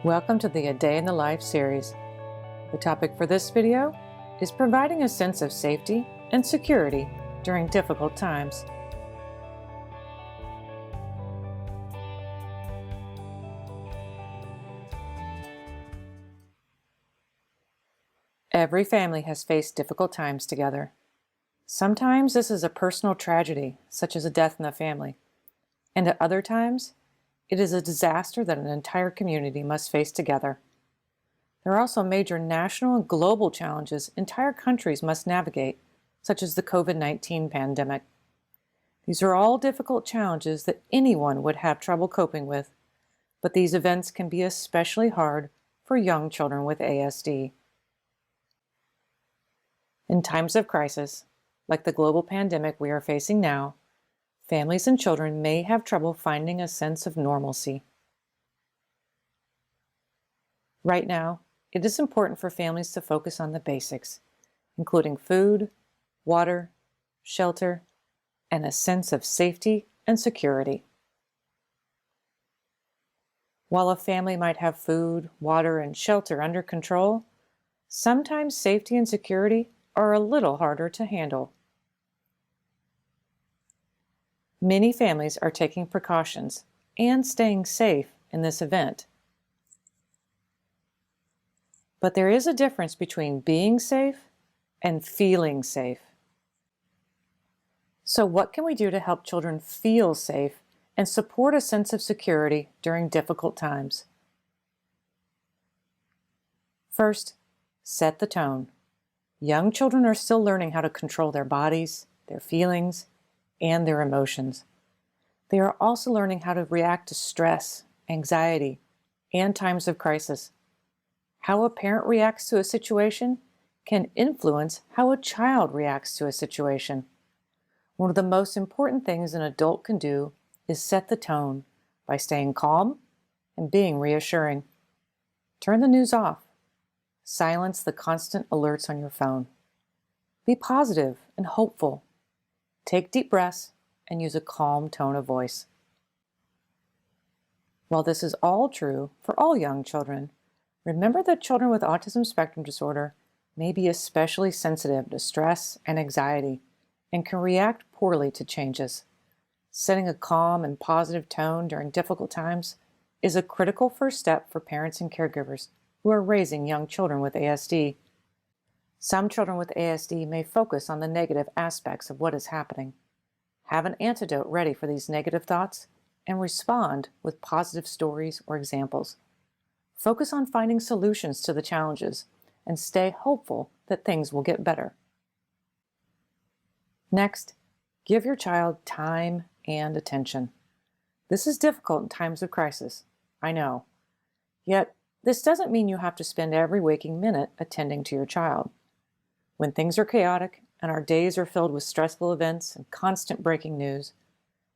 Welcome to the A Day in the Life series. The topic for this video is providing a sense of safety and security during difficult times. Every family has faced difficult times together. Sometimes this is a personal tragedy, such as a death in the family, and at other times, it is a disaster that an entire community must face together. There are also major national and global challenges entire countries must navigate, such as the COVID-19 pandemic. These are all difficult challenges that anyone would have trouble coping with, but these events can be especially hard for young children with ASD. In times of crisis, like the global pandemic we are facing now, families and children may have trouble finding a sense of normalcy. Right now, it is important for families to focus on the basics, including food, water, shelter, and a sense of safety and security. While a family might have food, water, and shelter under control, sometimes safety and security are a little harder to handle. Many families are taking precautions and staying safe in this event. But there is a difference between being safe and feeling safe. So what can we do to help children feel safe and support a sense of security during difficult times? First, set the tone. Young children are still learning how to control their bodies, their feelings, and their emotions. They are also learning how to react to stress, anxiety, and times of crisis. How a parent reacts to a situation can influence how a child reacts to a situation. One of the most important things an adult can do is set the tone by staying calm and being reassuring. Turn the news off. Silence the constant alerts on your phone. Be positive and hopeful. Take deep breaths and use a calm tone of voice. While this is all true for all young children, remember that children with autism spectrum disorder may be especially sensitive to stress and anxiety and can react poorly to changes. Setting a calm and positive tone during difficult times is a critical first step for parents and caregivers who are raising young children with ASD. Some children with ASD may focus on the negative aspects of what is happening. Have an antidote ready for these negative thoughts and respond with positive stories or examples. Focus on finding solutions to the challenges and stay hopeful that things will get better. Next, give your child time and attention. This is difficult in times of crisis, I know. Yet, this doesn't mean you have to spend every waking minute attending to your child. When things are chaotic and our days are filled with stressful events and constant breaking news,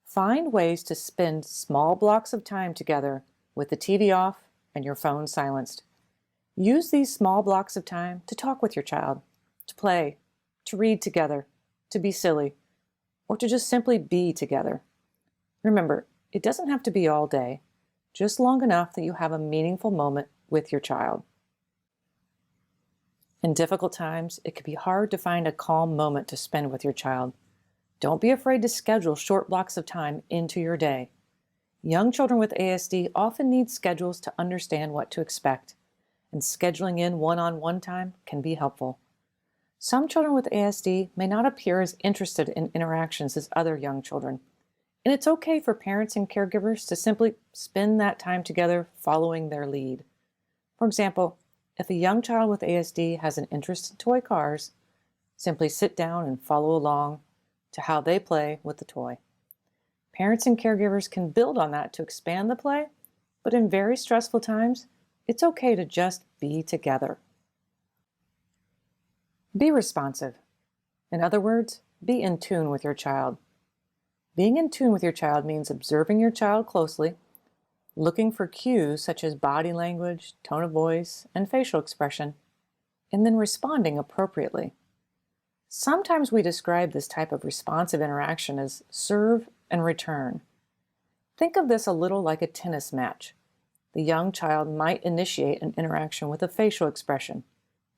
find ways to spend small blocks of time together with the TV off and your phone silenced. Use these small blocks of time to talk with your child, to play, to read together, to be silly, or to just simply be together. Remember, it doesn't have to be all day, just long enough that you have a meaningful moment with your child. In difficult times, it can be hard to find a calm moment to spend with your child. Don't be afraid to schedule short blocks of time into your day. Young children with ASD often need schedules to understand what to expect, and scheduling in one-on-one time can be helpful. Some children with ASD may not appear as interested in interactions as other young children, and it's okay for parents and caregivers to simply spend that time together following their lead. For example, if a young child with ASD has an interest in toy cars, simply sit down and follow along to how they play with the toy. Parents and caregivers can build on that to expand the play, but in very stressful times, it's okay to just be together. Be responsive. In other words, be in tune with your child. Being in tune with your child means observing your child closely, looking for cues such as body language, tone of voice, and facial expression, and then responding appropriately. Sometimes we describe this type of responsive interaction as serve and return. Think of this a little like a tennis match. The the young child might initiate an interaction with a facial expression,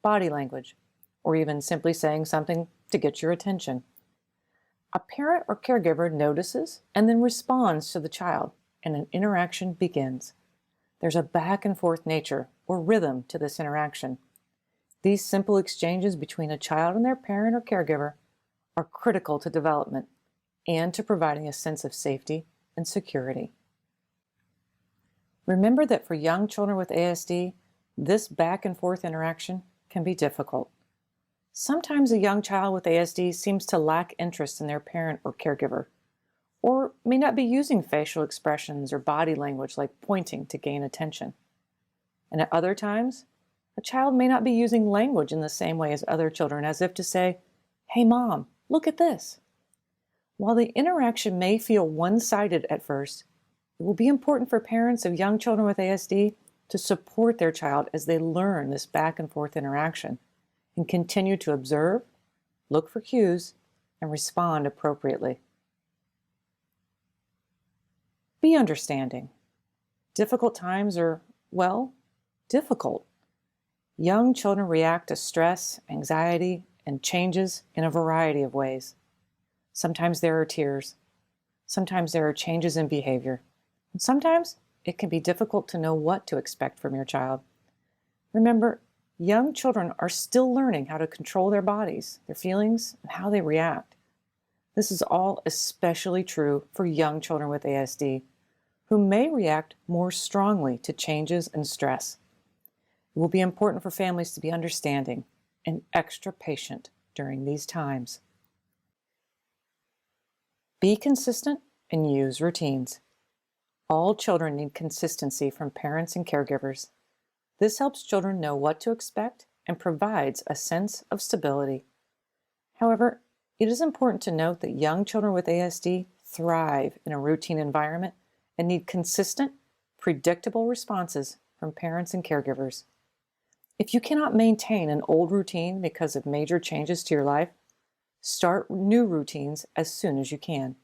body language, or even simply saying something to get your attention. A parent or caregiver notices and then responds to the child, and an interaction begins. There's a back and forth nature or rhythm to this interaction. These simple exchanges between a child and their parent or caregiver are critical to development and to providing a sense of safety and security. Remember that for young children with ASD, this back and forth interaction can be difficult. Sometimes a young child with ASD seems to lack interest in their parent or caregiver, or may not be using facial expressions or body language like pointing to gain attention. And at other times, a child may not be using language in the same way as other children, as if to say, "Hey mom, look at this." While the interaction may feel one-sided at first, it will be important for parents of young children with ASD to support their child as they learn this back and forth interaction and continue to observe, look for cues, and respond appropriately. Be understanding. Difficult times are, well, difficult. Young children react to stress, anxiety, and changes in a variety of ways. Sometimes there are tears. Sometimes there are changes in behavior. And sometimes it can be difficult to know what to expect from your child. Remember, young children are still learning how to control their bodies, their feelings, and how they react. This is all especially true for young children with ASD, who may react more strongly to changes and stress. It will be important for families to be understanding and extra patient during these times. Be consistent and use routines. All children need consistency from parents and caregivers. This helps children know what to expect and provides a sense of stability. However, it is important to note that young children with ASD thrive in a routine environment and need consistent, predictable responses from parents and caregivers. If you cannot maintain an old routine because of major changes to your life, start new routines as soon as you can.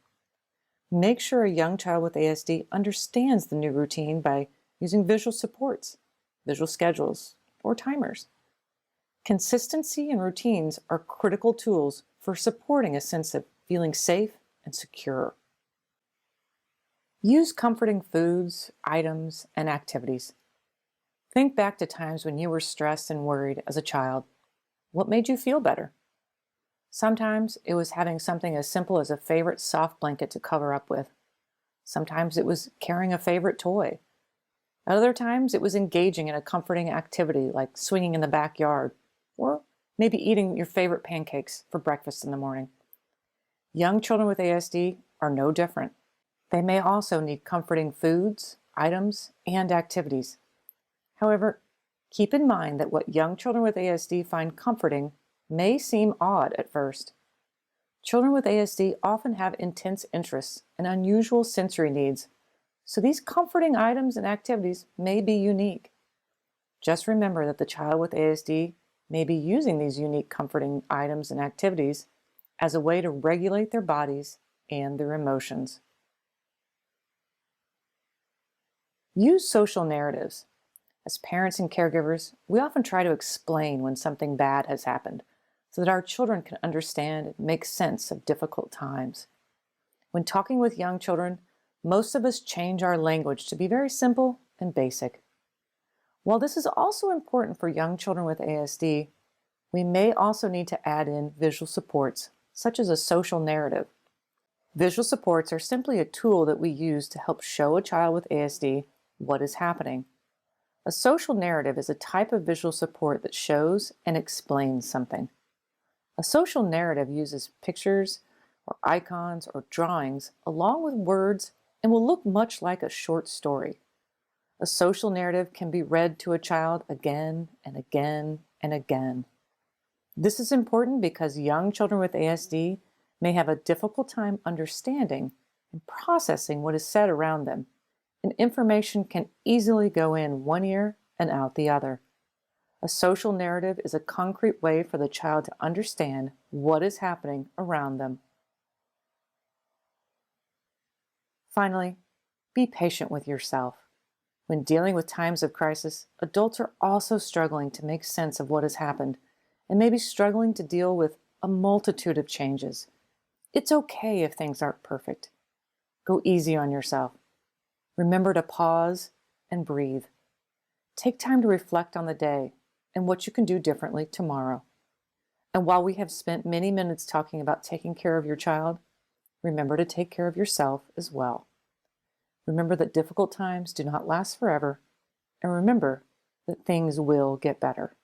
Make sure a young child with ASD understands the new routine by using visual supports, visual schedules, or timers. Consistency and routines are critical tools for supporting a sense of feeling safe and secure. Use comforting foods, items, and activities. Think back to times when you were stressed and worried as a child. What made you feel better? Sometimes it was having something as simple as a favorite soft blanket to cover up with. Sometimes it was carrying a favorite toy. At other times, it was engaging in a comforting activity like swinging in the backyard, or maybe eating your favorite pancakes for breakfast in the morning. Young children with ASD are no different. They may also need comforting foods, items, and activities. However, keep in mind that what young children with ASD find comforting may seem odd at first. Children with ASD often have intense interests and unusual sensory needs, so these comforting items and activities may be unique. Just remember that the child with ASD may be using these unique comforting items and activities as a way to regulate their bodies and their emotions. Use social narratives. As parents and caregivers, we often try to explain when something bad has happened so that our children can understand and make sense of difficult times. When talking with young children, most of us change our language to be very simple and basic. While this is also important for young children with ASD, we may also need to add in visual supports, such as a social narrative. Visual supports are simply a tool that we use to help show a child with ASD what is happening. A social narrative is a type of visual support that shows and explains something. A social narrative uses pictures or icons or drawings along with words and will look much like a short story. A social narrative can be read to a child again and again and again. This is important because young children with ASD may have a difficult time understanding and processing what is said around them, and information can easily go in one ear and out the other. A social narrative is a concrete way for the child to understand what is happening around them. Finally, be patient with yourself. When dealing with times of crisis, adults are also struggling to make sense of what has happened and maybe struggling to deal with a multitude of changes. It's okay if things aren't perfect. Go easy on yourself. Remember to pause and breathe. Take time to reflect on the day and what you can do differently tomorrow. And while we have spent many minutes talking about taking care of your child, remember to take care of yourself as well. Remember that difficult times do not last forever, and remember that things will get better.